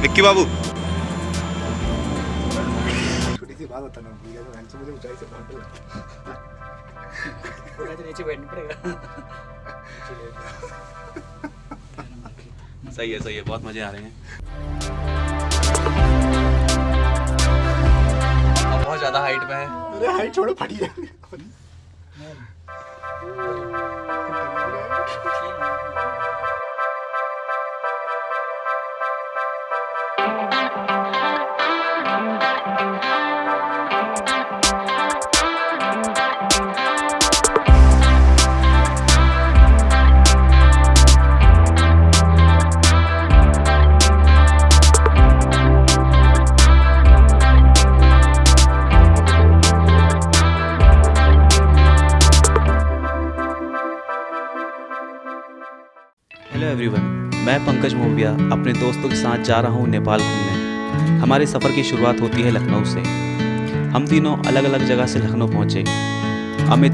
विक्की बाबू। छोटी सी बात बताना भूलिएगा तो हैंडसम मुझे ऊंचाई से बहुत डर लगता है। तो नीचे बैठना पड़ेगा। सही है, बहुत मजे आ रहे हैं। अब बहुत ज्यादा हाइट पे है। अरे हाइट छोड़ो, फटी जाएगी। हेलो एवरीवन, मैं पंकज मोविया अपने दोस्तों के साथ जा रहा हूँ नेपाल घूमने। हमारे सफ़र की शुरुआत होती है लखनऊ से। हम तीनों अलग अलग जगह से लखनऊ पहुँचे। अमित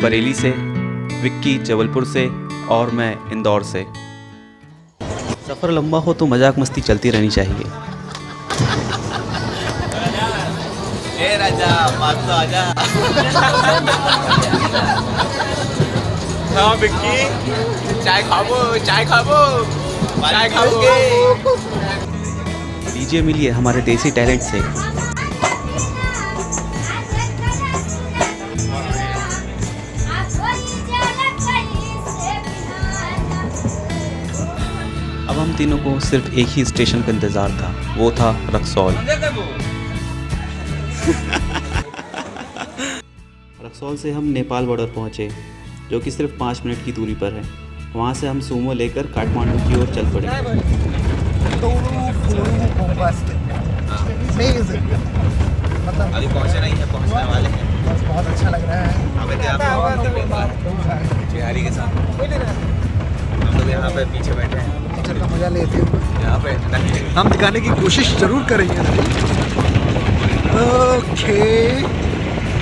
बरेली से, विक्की जबलपुर से और मैं इंदौर से। सफ़र लंबा हो तो मजाक मस्ती चलती रहनी चाहिए। ए राजा बात तो आजा। हाँ विक्की, चाय खाबो। लीजिए मिलिए हमारे देसी टैलेंट से। अब हम तीनों को सिर्फ एक ही स्टेशन का इंतज़ार था, वो था रक्सौल। रक्सौल से हम नेपाल बॉर्डर पहुँचे, जो कि सिर्फ 5 मिनट की दूरी पर है। वहाँ से हम सूमो लेकर काठमांडू की ओर चल पड़े। मतलब अभी पहुंचे नहीं है, पहुंचने वाले हैं। बस बहुत अच्छा लग रहा है। अबे तो आप बिहारी के साथ हम लोग यहाँ पे पीछे बैठे हैं। नेचर का मजा लेते हुए यहाँ पे हम दिखाने की कोशिश जरूर करेंगे। Okay,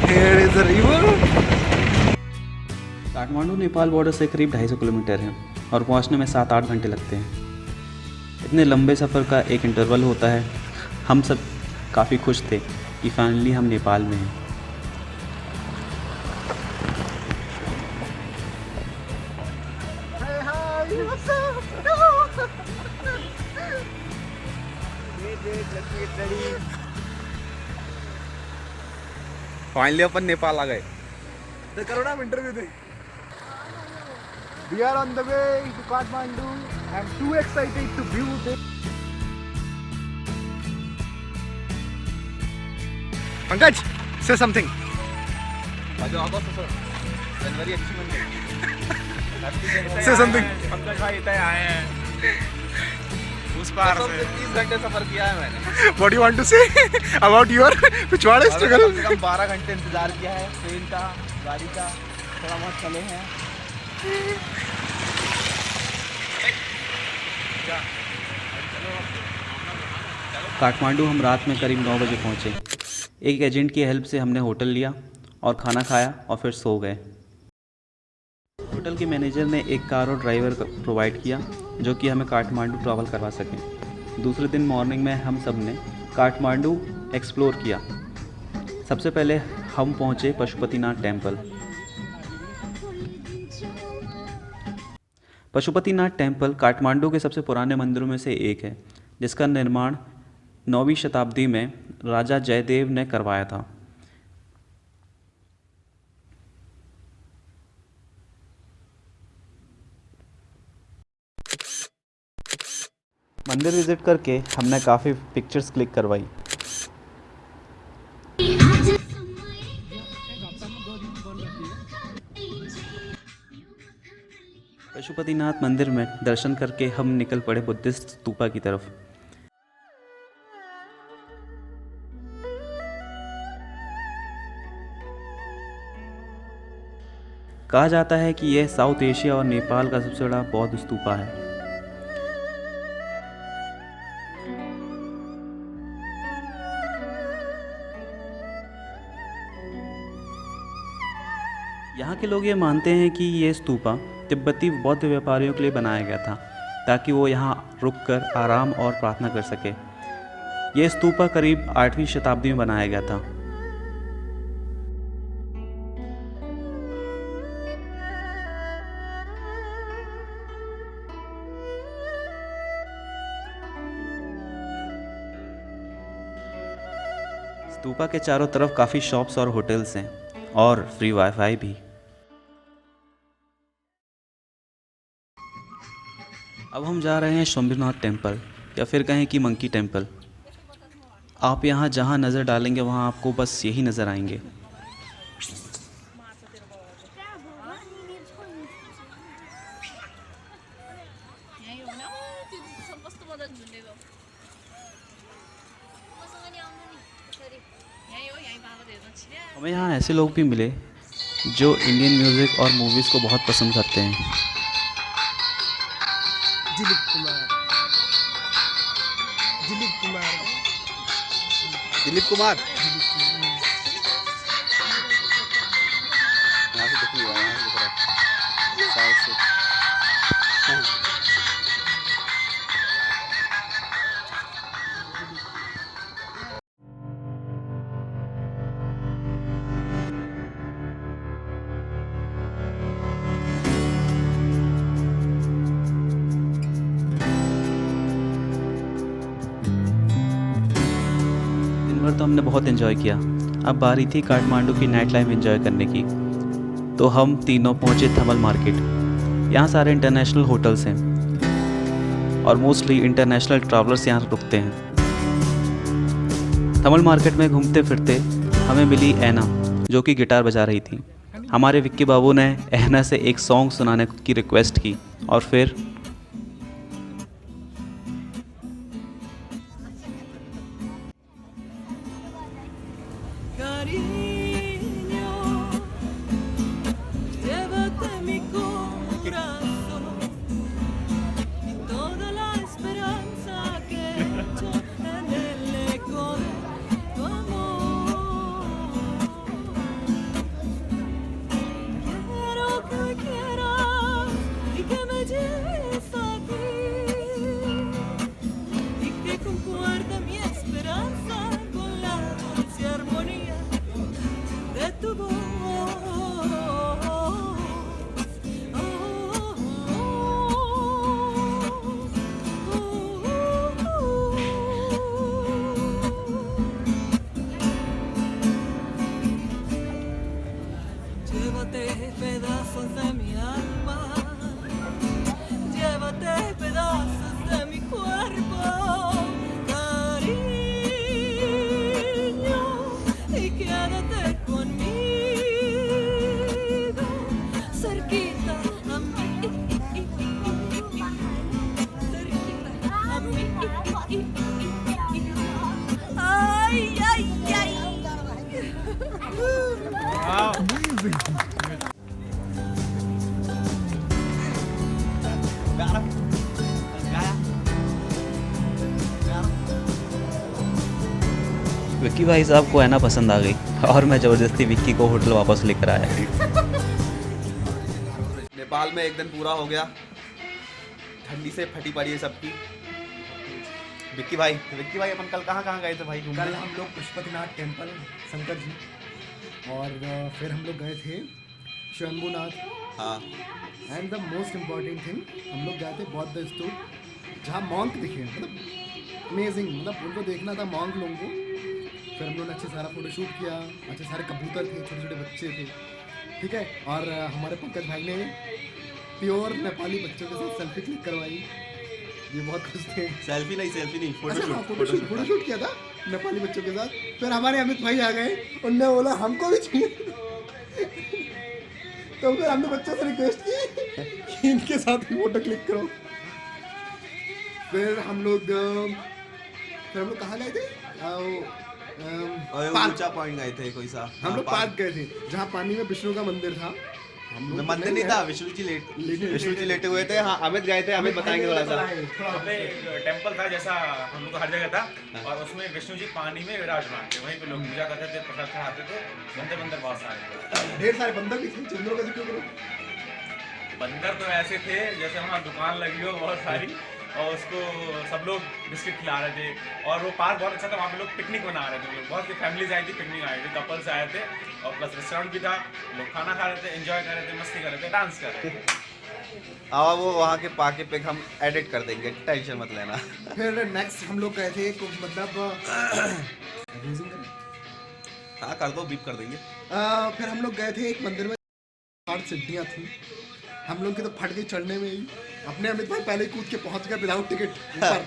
here is the river. Kathmandu Nepal border से करीब 250 किलोमीटर है और पहुंचने में 7-8 घंटे लगते हैं। इतने लंबे सफ़र का एक इंटरवल होता है। हम सब काफ़ी खुश थे कि फाइनली हम नेपाल में हैं। फाइनली अपन नेपाल आ गए। The Corona interview thing. We are on the way to Kathmandu. I'm too excited to view this. Pankaj, say something. जनवरी अच्छी बन गई। Say something. पंकज भाई इतने आए हैं उस पार से। 30 घंटे सफर किया है मैंने। What do you want to say about your पिछवाड़े struggle? कम से कम 12 घंटे इंतजार किया है ट्रेन का, गाड़ी का। थोड़ा बहुत चले हैं। काठमांडू हम रात में करीब 9 बजे पहुँचे। एक एजेंट की हेल्प से हमने होटल लिया और खाना खाया और फिर सो गए। होटल के मैनेजर ने एक कार और ड्राइवर प्रोवाइड किया जो कि हमें काठमांडू ट्रैवल करवा सकें। दूसरे दिन मॉर्निंग में हम सब ने काठमांडू एक्सप्लोर किया। सबसे पहले हम पहुँचे पशुपतिनाथ टेम्पल। पशुपतिनाथ टेम्पल काठमांडू के सबसे पुराने मंदिरों में से एक है, जिसका निर्माण 9वीं शताब्दी में राजा जयदेव ने करवाया था। मंदिर विजिट करके हमने काफ़ी पिक्चर्स क्लिक करवाई। पशुपतिनाथ मंदिर में दर्शन करके हम निकल पड़े बुद्धिस्ट स्तूपा की तरफ। कहा जाता है कि यह साउथ एशिया और नेपाल का सबसे बड़ा बौद्ध स्तूपा है। यहाँ के लोग ये मानते हैं कि ये स्तूपा तिब्बती बौद्ध व्यापारियों के लिए बनाया गया था, ताकि वो यहाँ रुककर आराम और प्रार्थना कर सके। ये स्तूपा करीब 8वीं शताब्दी में बनाया गया था। स्तूपा के चारों तरफ काफ़ी शॉप्स और होटल्स हैं और फ्री वाईफाई भी। अब हम जा रहे हैं शंभुनाथ टेम्पल, या फिर कहें कि मंकी टेम्पल। आप यहाँ जहाँ नज़र डालेंगे वहाँ आपको बस यही नज़र आएंगे। हमें यहाँ ऐसे लोग भी मिले जो इंडियन म्यूज़िक और मूवीज़ को बहुत पसंद करते हैं। दिलीप कुमार। यहाँ से दिख नहीं रहा, यहाँ से दिख रहा है साइड से। तो हमने बहुत एंजॉय किया। अब बारी थी काठमांडू की नाइट लाइफ एंजॉय करने की। तो हम तीनों पहुंचे थमल मार्केट। यहाँ सारे इंटरनेशनल होटल्स हैं और मोस्टली इंटरनेशनल ट्रैवलर्स यहाँ रुकते हैं। थमल मार्केट में घूमते फिरते हमें मिली ऐना, जो कि गिटार बजा रही थी। हमारे विक्की बाबू ने ऐना से एक सॉन्ग सुनाने की रिक्वेस्ट की और फिर विक्की भाई साहब को ऐना पसंद आ गई और मैं ज़बरदस्ती विक्की को होटल वापस लेकर आया। नेपाल में एक दिन पूरा हो गया, ठंडी से फटी पड़ी है सबकी। विक्की भाई अपन कल कहाँ गए थे भाई घूमने? कल हम लोग पशुपतिनाथ टेम्पल शंकर जी, और फिर हम लोग गए थे शंभुनाथ। हाँ, and the most important thing, हम लोग गए थे बौद्ध स्तूप, जहाँ मॉन्क दिखे, मतलब अमेजिंग, मतलब उनको देखना था मॉन्क लोगों को। फिर हम लोगों ने अच्छे सारा फोटोशूट किया, अच्छे सारे कबूतर थे, छोटे छोटे बच्चे थे, ठीक है। और हमारे पंकज भाई ने प्योर नेपाली बच्चों के साथ सेल्फी क्लिक करवाई, ये बहुत खुश थे। सेल्फी नहीं फोटोशूट किया था नेपाली बच्चों के साथ। फिर हमारे अमित भाई आ गए, उनने बोला हमको भी चाहिए। तो फिर हमने बच्चों से रिक्वेस्ट की कि इनके साथ भी फोटो क्लिक करो। फिर हम लोग कहाँ गए थे? ऊंचा पॉइंट गए थे कोई सा। हम लोग पार्क गए थे जहाँ पानी में विष्णु का मंदिर था। हम लोग मंदिर नहीं था, विष्णु जी लेटे हुए थे। हाँ, अमित गए थे, अमित बताएंगे थोड़ा सा। टेम्पल था जैसा हम लोग हर जगह था, और उसमें विष्णु जी पानी में विराजमान थे। वहीं पे लोग पूजा करते थे, प्रसाद खाते थे। बंदर बहुत सारे थे, ढेर सारे बंदर भी थे। चंद्रों का जिक्र करो, बंदर तो ऐसे थे जैसे वहाँ दुकान लगी हो बहुत सारी, और उसको सब लोग बिस्किट खिला रहे थे। और वो पार्क बहुत अच्छा था, वहाँ पे लोग पिकनिक मना रहे थे, लोग बहुत सी फैमिलीज आई थी, पिकनिक आए थे, कपल्स आए थे, और प्लस रेस्टोरेंट भी था, लोग खाना खा रहे थे, एंजॉय कर रहे थे, मस्ती कर रहे थे, डांस कर रहे थे। हाँ वो वहाँ के पाके पिक हम एडिट कर देंगे, टेंशन मत लेना। फिर नेक्स्ट हम लोग गए थे मतलब हाँ कर दो, बीप कर देंगे। फिर हम लोग गए थे एक मंदिर में, 8 सीढ़ियाँ थी, हम लोग की तो फट गई चढ़ने में ही। अपने अमित भाई पहले कूद के पहुंच गए विदाउट टिकट ऊपर।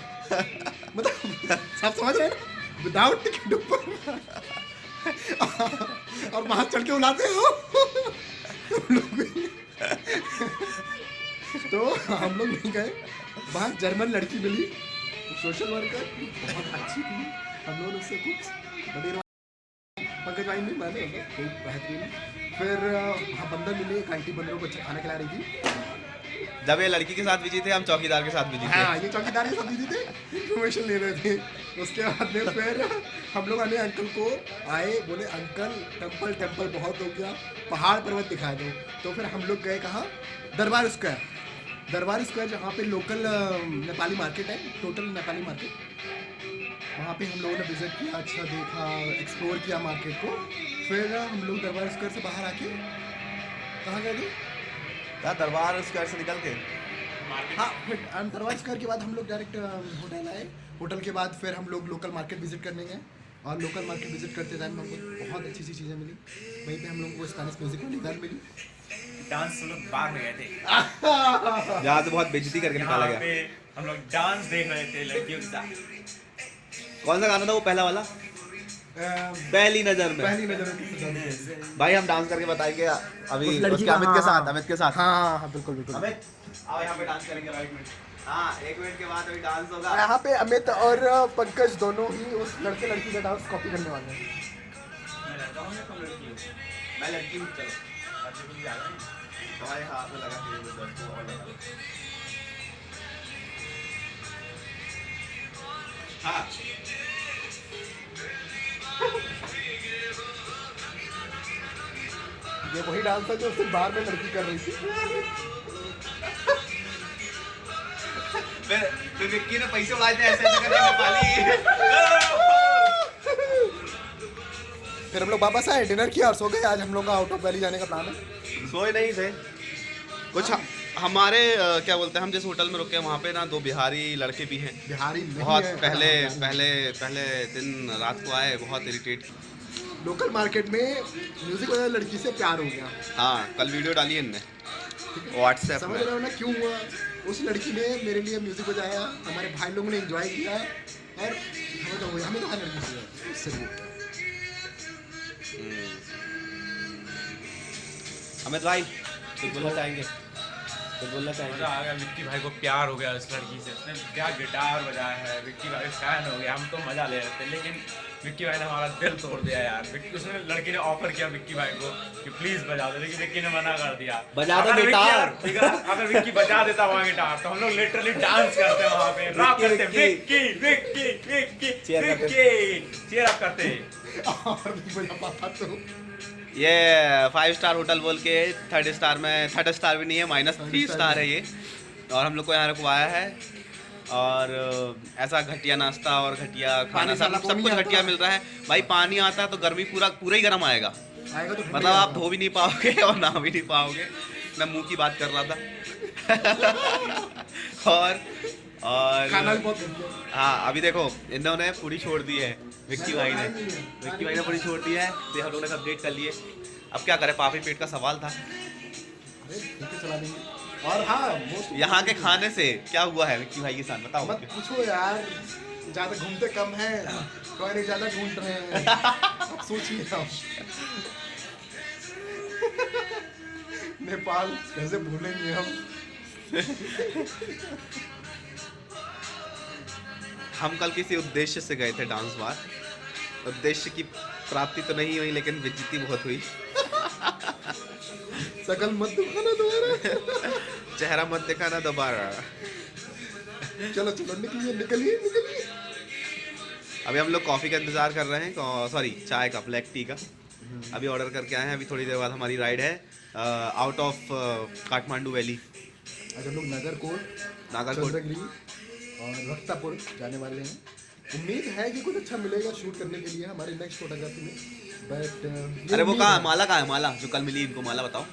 मतलब सब समझ रहे हैं ना, विदाउट टिकट ऊपर। और वहां चढ़ के बुलाते हो। तो हम लोग नहीं गए, वहाँ जर्मन लड़की मिली, सोशल वर्कर, बहुत अच्छी थी। हम लोगों ने उससे कुछ पंकज भाई ने मैंने खूब बेहतरीन। फिर वहाँ बंदर मिले, एक आंटी बंदरों को अच्छा खाना खिला रही थी। जब ये लड़की के साथ बिजी थे, हम चौकीदार के साथ बिजी थे। हाँ, ये चौकीदार के साथ बिजी थे, इन्फॉर्मेशन ले रहे थे। उसके बाद में फिर हम लोग आने अंकल को आए, बोले अंकल टेम्पल बहुत हो गया, पहाड़ पर्वत दिखा दो। तो फिर हम लोग गए कहाँ, दरबार स्क्वायर, जहाँ पे लोकल नेपाली मार्केट है, टोटल नेपाली मार्केट। वहाँ पे हम लोगों ने विजिट किया, अच्छा देखा, एक्सप्लोर किया मार्केट को। फिर हम लोग दरबार स्क्वायर से बाहर आके कहाँ गए थे? दरबार स्क्वायर से निकल के हाँ, फिर दरबार स्क्वायर के बाद हम लोग डायरेक्ट होटल आए। होटल के बाद फिर हम लोग लोकल मार्केट विजिट करने गए, और लोकल मार्केट विजिट करते टाइम हमको बहुत अच्छी चीज़ें मिली। वहीं पे हम लोगों को स्पेनिश म्यूजिक वाली गान मिली। डांस हम लोग बाग में गए थे, जहाँ से बहुत बेइज्जती करके निकाला यहाँ गया। पे हम लोग डांस देख रहे थे लड़कियों के साथ। कौन सा गाना था वो, पहला वाला? पहली नजर में। पहली नजर में भाई हम डांस करके बताएंगे अभी उस लड़की उसके का, अमित के साथ, अमित के साथ। हाँ, बिल्कुल। अमित आओ यहाँ पे डांस करेंगे, राइट मिनट। हाँ 1 मिनट के बाद अभी डांस होगा। यहाँ पे अमित और पंकज दोनों ही उस लड़के लड़की का डांस कॉपी करने वाले हैं। मैं लड़का हूँ या तुम लड़की हो? मैं लड़की हूँ, चलो अच्छा, कुछ ज़्यादा नहीं। तुम्हारे हाथ में लगा के दोस्तों और लगा लो। हाँ ये वही डांस था जो उससे बार में लड़की कर रही थी। फिर विक्की ने पैसे उड़ाए थे ऐसे करके नेपाली। फिर हम लोग वापस आए, डिनर किया और सो गए। आज हम लोग का आउट ऑफ वैली जाने का प्लान है। सोए नहीं थे कुछ हमारे क्या बोलते हैं, हम जिस होटल में रुके वहाँ पे ना 2 बिहारी लड़के भी हैं। बिहारी नहीं बहुत है, पहले दिन रात को आए, बहुत इरिटेट। लोकल मार्केट में म्यूजिक वाला लड़की से प्यार हो गया। हाँ कल वीडियो डाली है इनने व्हाट्सएप समझ में। रहे हो ना क्यों हुआ? उस लड़की ने मेरे लिए म्यूजिक बजाया, हमारे भाई लोगों ने एंजॉय किया, और हमें तो हर लड़की से उससे भी। अमित भाई कुछ बोलना चाहेंगे? मजा आ गया, विक्की भाई को प्यार हो गया उस लड़की से, उसने क्या गिटार बजाया है, विक्की भाई फैन हो गया। हम तो मजा ले रहे थे, लेकिन विक्की भाई ने हमारा दिल तोड़ दिया यार। उसने लड़की ने ऑफर किया विक्की भाई को कि प्लीज बजा दो, लेकिन विक्की ने मना कर दिया। बजा दो गिटार। अगर विक्की बजा देता वहाँ गिटार तो हम लोग लिटरली डांस करते वहाँ पे, रॉक करते, विक्की विक्की विक्की विक्की चीयर अप करते। और भी बजा पाता तो ये 5 स्टार होटल बोल के 3rd स्टार में, 3rd स्टार भी नहीं है, -3 स्टार है ये। और हम लोग को यहाँ रुकवाया है, और ऐसा घटिया नाश्ता और घटिया खाना, सब कुछ घटिया मिल रहा है भाई। पानी आता है तो गर्मी पूरा ही गर्म आएगा, तो मतलब आप धो भी नहीं पाओगे और नहा भी नहीं पाओगे। मैं मुंह की बात कर रहा था। और खाना भी बहुत बढ़िया। हाँ अभी देखो इन्होंने पूरी छोड़ दी है, विक्की भाई ने पूरी छोड़ दी है, तो हम लोग ने अपडेट कर लिए। अब क्या करें, पापी पेट का सवाल था। अरे ठीक है, चला देंगे। और हाँ, यहाँ के खाने से क्या हुआ है विक्की भाई के साथ, बताओ। मत पूछो यार, ज़्यादा घूमते कम है, टॉयलेट ज़्यादा ढूंढ रहे हैं। अब सोचिए आप, नेपाल कैसे भूलेंगे हम कल किसी उद्देश्य से गए थे डांस बार। उद्देश्य की प्राप्ति तो नहीं हुई, लेकिन बेइज्जती बहुत हुई। सकल मत दिखाना दोबारा। चेहरा मत दिखाना दोबारा। चलो निकलिए। अभी हम लोग कॉफ़ी का इंतज़ार कर रहे हैं, सॉरी चाय का, ब्लैक टी का। अभी ऑर्डर करके आए हैं, अभी थोड़ी देर बाद हमारी राइड है आउट ऑफ काठमांडू वैली। आज हम लोग नागरकोट, चंद्रगिरी और रक्तापुर जाने वाले हैं। उम्मीद है कि कुछ अच्छा मिलेगा शूट करने के लिए हमारे नेक्स्ट फोटोग्राफी में, बट अरे वो कहाँ है, माला कहाँ है, माला जो कल मिली इनको, माला बताओ।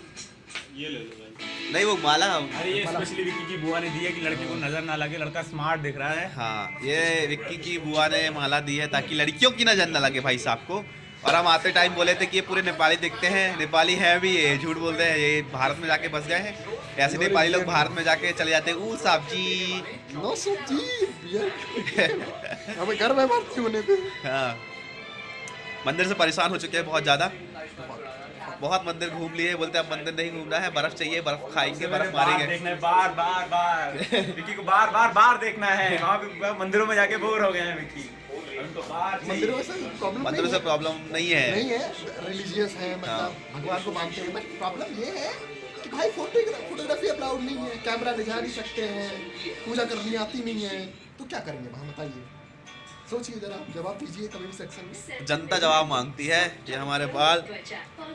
ये ले लो भाई। नहीं वो माला, अरे ये स्पेशली विक्की की बुआ ने दी है कि लड़के को नजर ना लगे, लड़का स्मार्ट दिख रहा है। हाँ ये विक्की की बुआ ने माला दी है ताकि लड़कियों की नजर न लगे भाई साहब को। और हम आते टाइम बोले थे कि ये पूरे नेपाली दिखते हैं, नेपाली है भी, ये झूठ बोलते हैं, ये भारत में जाके बस गए हैं। ऐसे नेपाली लोग भारत में जाके चले जाते हैं, ऊ साहब जी नो सब्जी हमें घर में बात क्यों होने पे। हाँ मंदिर से परेशान हो चुके हैं बहुत ज़्यादा, बहुत मंदिर घूम लिए, बोलते हैं अब मंदिर नहीं घूमना है, बर्फ चाहिए, बर्फ खाएंगे, बर्फ मारेंगे। देखना है बार बार बार विक्की को बार बार बार देखना है। वहाँ पे मंदिरों में जाके बोर हो गए हैं विक्की, उनको बार मंदिरों से प्रॉब्लम मंदिरों से प्रॉब्लम नहीं है, रिलीजियस है, मतलब भगवान को मानते हैं, बट प्रॉब्लम ये है कि भाई फोटोग्राफी अलाउड नहीं है, कैमरा ले जा नहीं सकते हैं, पूजा करनी आती नहीं है, तो क्या करेंगे हम बताइए, सोचिए जरा, जवाब दीजिए कमेंट सेक्शन में। जनता जवाब मांगती है। ये हमारे बाल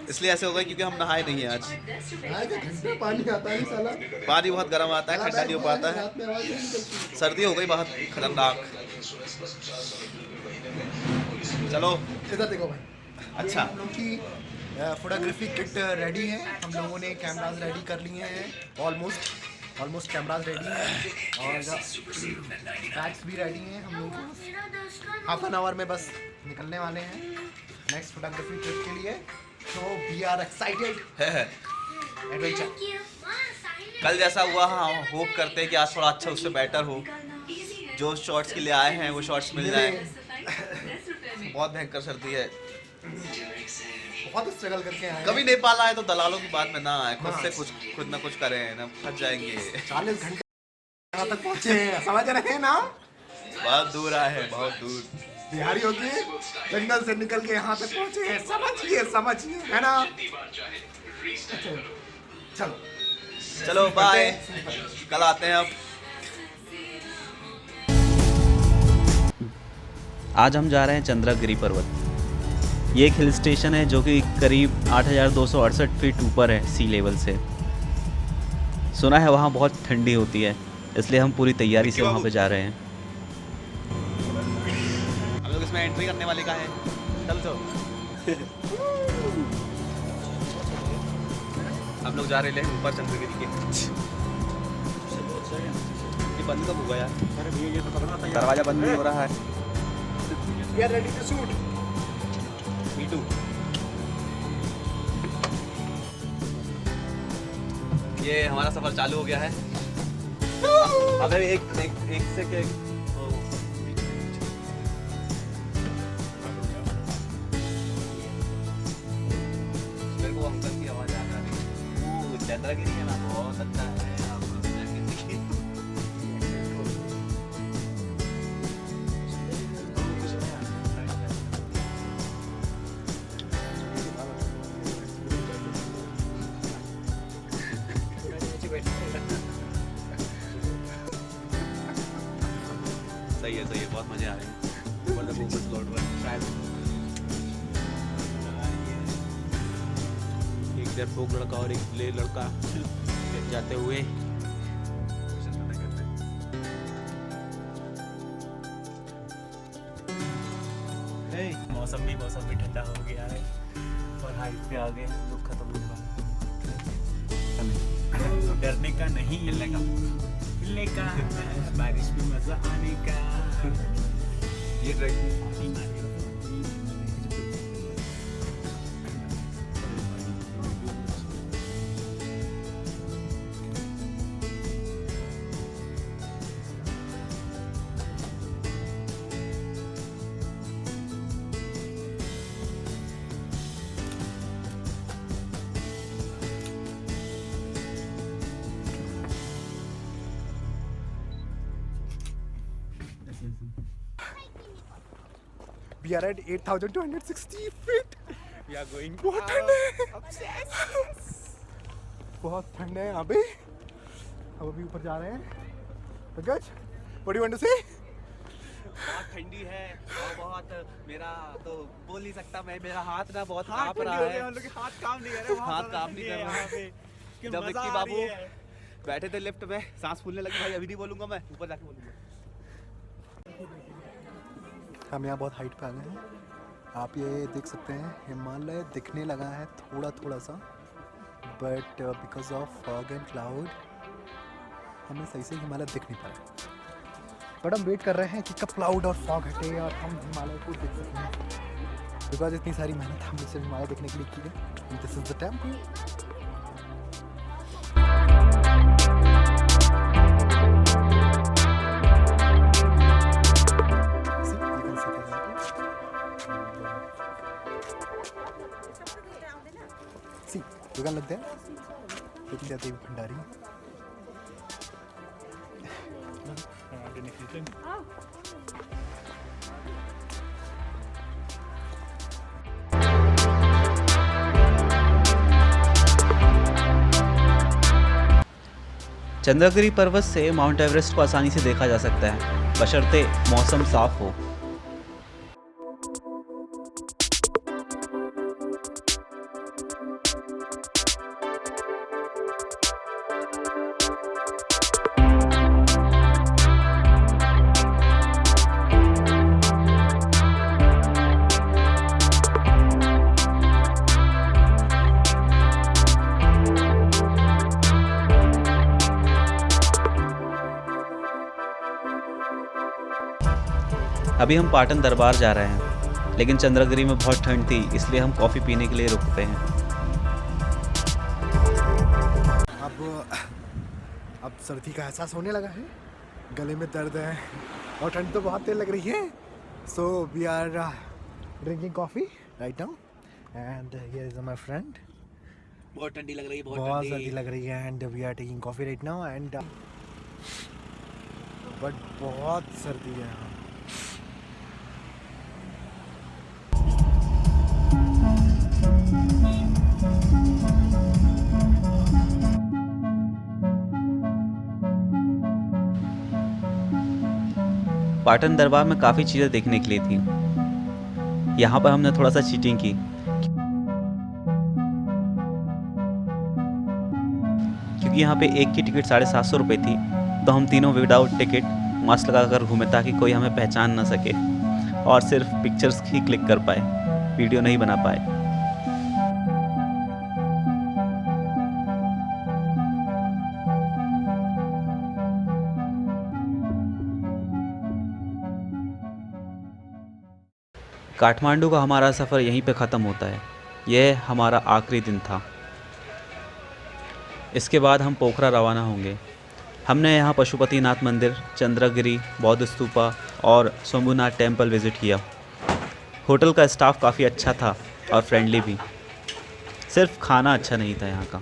इसलिए ऐसे हो गए क्योंकि हम नहाए नहीं है आज। घंटे पानी आता है साला, पानी बहुत गर्म आता है, ठंडा नहीं हो पाता है, रात में आवाज नहीं निकलती। सर्दी हो गई बहुत खतरनाक। चलो इधर देखो भाई, अच्छा हम लोग की फोटोग्राफी किट रेडी है, हम लोगों ने कैमराज रेडी कर लिए हैं, ऑलमोस्ट कैमराज रेडी हैं और बैग्स भी रेडी हैं। हम लोग हाफ एन आवर में बस निकलने वाले हैं नेक्स्ट फोटोग्राफी ट्रिप के लिए, तो वी आर एक्साइटेड एडवेंचर। कल जैसा हुआ, हाँ होप करते हैं कि आज थोड़ा अच्छा उससे बेटर हो, जो शॉर्ट्स के लिए आए हैं वो शॉर्ट्स मिल जाए। बहुत भयंकर सर्दी है, बहुत स्ट्रगल करके आए हैं। कभी नेपाल आए तो दलालों की बात में ना आए, खुद से कुछ ना कुछ करें ना, फंस जाएंगे। 40 घंटे यहाँ तक पहुँचे हैं, समझ रहे हैं ना, बहुत दूर आए हैं, बहुत दूर। बिहारी होके जंगल से निकल के यहाँ तक पहुँचे हैं, समझिए है ना। चलो चलो बाय, कल आते हैं अब। आज हम जा रहे हैं चंद्रगिरी पर्वत। ये एक हिल स्टेशन है जो कि करीब 8,268 फीट ऊपर है सी लेवल से। सुना है वहाँ बहुत ठंडी होती है, इसलिए हम पूरी तैयारी से वहाँ पे जा रहे हैं। हम लोग इसमें एंट्री करने वाले का है, चल हम लोग जा रहे हैं ऊपर चंद्रगिरी के। ये बंद कब हुआ यार? अरे भैया ये तो पकड़ना था, दरवाजा बंद नहीं हो रहा है। We are ready to shoot. Me too. ये हमारा सफर चालू हो गया है। अबे एक सेकंड, मेरे को अंकल की आवाज आ रही है। वो चंद्रगिरी है ना, बहुत अच्छा है। सही है, बहुत मजे आ रहे हैं। एक डरपोक लड़का और एक ले लड़का जाते हुए। मौसम भी ठंडा हो गया है और हाइट पे आ गए, दुख खत्म होगा। डरने का नहीं, हिलने का बारिश में मजा आने का। ये track We are at 8,260 feet. We are going बहुत ठंड है, बहुत ठंड है यहाँ पे। अब अभी ऊपर जा रहे हैं। Pankaj, what do you want to say? बहुत ठंडी है और बहुत बहुत मेरा तो बोल नहीं सकता मैं, मेरा हाथ ना बहुत हाथ कांप ठंडी रहा हो गई, है। हम लोग के हाथ काम नहीं कर रहे, वहाँ हाथ ज़्यादा काम ठंडी नहीं है कर रहा यहाँ पे। कि जब मज़ा विक्की आ बाबू रही है। बैठे थे लिफ्ट में, सांस फूलने लगी भाई, अभी नहीं बोलूंगा मैं, ऊपर जाके बोलूंगा। हम यहाँ बहुत हाइट पे आ गए हैं। आप ये देख सकते हैं हिमालय दिखने लगा है थोड़ा थोड़ा सा, but because of fog and cloud हमें सही से हिमालय दिख नहीं पा रहा। बट हम वेट कर रहे हैं कि कब क्लाउड और फॉग हटे और हम हिमालय को देख सकें, बिकॉज इतनी सारी मेहनत हमने सिर्फ हिमालय देखने के लिए की है। This is the temple. See, you can look there. Looking at Devi Bhandari. Chandragiri पर्वत से माउंट एवरेस्ट को आसानी से देखा जा सकता है, बशर्ते मौसम साफ हो। अभी हम पाटन दरबार जा रहे हैं, लेकिन चंद्रगिरी में बहुत ठंड थी, इसलिए हम कॉफ़ी पीने के लिए रुकते हैं। अब सर्दी का एहसास होने लगा है, गले में दर्द है और ठंड तो बहुत तेज लग रही है। So we are drinking coffee right now and here is my friend. बहुत ठंडी लग रही है, बहुत सर्दी लग रही है and we are taking coffee right now and but बहुत सर्दी है यहाँ। पाटन दरबार में काफ़ी चीज़ें देखने के लिए थी। यहाँ पर हमने थोड़ा सा चीटिंग की, क्योंकि यहाँ पे एक की टिकट 750 रुपये थी, तो हम तीनों विदाउट टिकट मास्क लगाकर घूमे ताकि कोई हमें पहचान ना सके और सिर्फ पिक्चर्स ही क्लिक कर पाए, वीडियो नहीं बना पाए। काठमांडू का हमारा सफ़र यहीं पे ख़त्म होता है। यह हमारा आखिरी दिन था। इसके बाद हम पोखरा रवाना होंगे। हमने यहाँ पशुपतिनाथ मंदिर, चंद्रगिरी बौद्ध स्तूपा और शंभुनाथ टेम्पल विज़िट किया। होटल का स्टाफ काफ़ी अच्छा था और फ्रेंडली भी, सिर्फ खाना अच्छा नहीं था यहाँ का।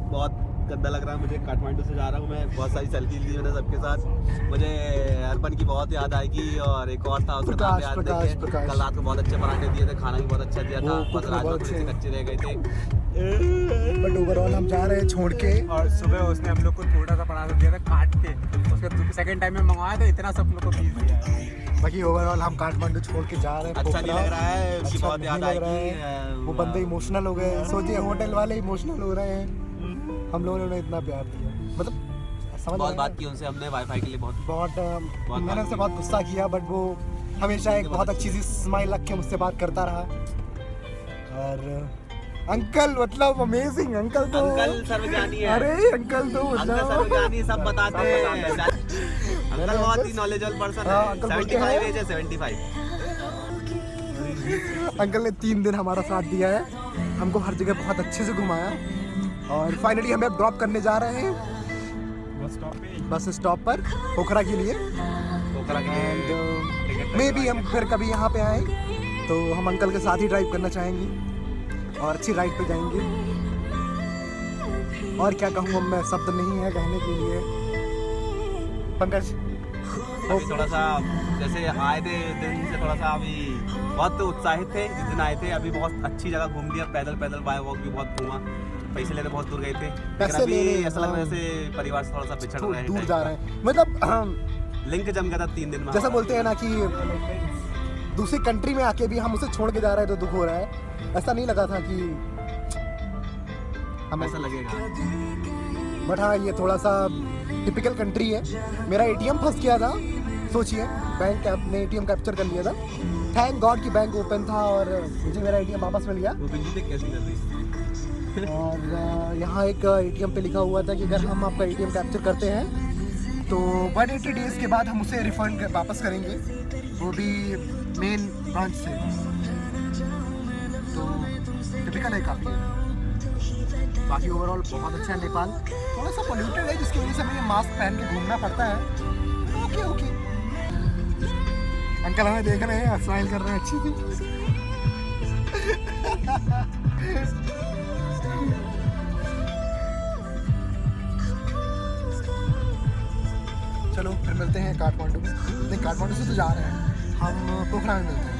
बहुत गंदा लग रहा है मुझे, काठमांडू से जा रहा हूँ मैं, बहुत सारी सेल्फी ली मैंने सबके साथ। मुझे अर्पण की बहुत याद आएगी और एक और था उसका नाम याद नहीं है। कल रात को बहुत अच्छे पराठे दिए थे, खाना भी बहुत अच्छा दिया था, बस राजमा थोड़े से कच्चे रह गए थे। बट ओवरऑल हम जा रहे हैं छोड़ के। और सुबह उसने हम लोग को थोड़ा सा पराठा दिया था काट के, उसके सेकंड टाइम में मंगवाया था, इतना सब लोग को पीस दिया है। बाकी ओवरऑल हम काठमांडू छोड़ के जा रहे हैं। अच्छा नहीं लग रहा है, उसकी अच्छा बहुत नहीं याद लग रहा आएगी। है। वो बंदे इमोशनल हो गए, सोचिए होटल वाले इमोशनल हो रहे हैं, हम लोगों ने उन्हें इतना प्यार दिया, मतलब समझ बहुत रहे बात हैं? की उनसे हमने वाईफाई के लिए बहुत मैंने उससे बहुत गुस्सा किया, बट वो हमेशा एक बहुत अच्छी सी स्माइल रख के मुझसे बात करता रहा। और अंकल मतलब अमेजिंग, अंकल तो अंकल सर्वज्ञानी है। अरे अंकल तो अंकल सर्वज्ञानी सब बताते हैं। अंकल बहुत ही नॉलेजेबल पर्सन हाँ, है। अंकल बोलते 75 हैं। एज है, 75। अंकल ने 3 दिन हमारा साथ दिया है, हमको हर जगह बहुत अच्छे से घुमाया और फाइनली हमें अब ड्रॉप करने जा रहे हैं बस स्टॉप पर पोखरा के लिए। पोखरा के लिए मे बी हम फिर कभी यहाँ पे आए तो हम अंकल के साथ ही ड्राइव करना चाहेंगे और अच्छी राइड पे जाएंगे। और क्या कहूँ, अब मैं शब्द नहीं है कहने के लिए। पंकज अभी थोड़ा सा जैसे आए थे दिन से थोड़ा सा अभी बहुत उत्साहित थे जिस दिन आए थे। अभी बहुत अच्छी जगह घूम लिया, पैदल बाय वॉक भी बहुत घूमा। पैसे लेने बहुत दूर गए थे, लेकिन पैसे अभी लेने, ऐसा लग रहा है हाँ। जैसे परिवार से थोड़ा सा बिछड़ रहे हैं दूर type जा का। रहे हैं, मतलब लिंक जम गया था 3 दिन में जैसा हमारा। बोलते हैं ना कि दूसरी कंट्री में आके भी हम उसे छोड़ के जा रहे हैं तो दुख हो रहा है। ऐसा नहीं लगा था कि हमें ऐसा लगेगा। बट हाँ ये थोड़ा सा टिपिकल कंट्री है। मेरा एटीएम फंस गया था, सोचिए बैंक ने एटीएम कैप्चर कर लिया था। थैंक गॉड कि बैंक ओपन था और मुझे मेरा एटीएम वापस मिल गया। वो बिजली देख कैसी कर रही है। और यहाँ एक एटीएम पे लिखा हुआ था कि अगर हम आपका एटीएम कैप्चर करते हैं तो 180 डेज़ के बाद हम उसे रिफंड वापस करेंगे, वो भी मेन ब्रांच से। तो टिपिकल है काफ़ी है। बाकी ओवरऑल बहुत अच्छा है नेपाल। थोड़ा सा पोल्यूटेड है जिसकी वजह से हमें मास्क पहन के घूमना पड़ता है। Okay okay. अंकल हमें देख रहे हैं, स्माइल कर रहे हैं अच्छी थी। चलो फिर मिलते हैं काठमांडू में। नहीं, काठमांडू से तो जा रहे हैं हम, पोखरा में मिलते हैं।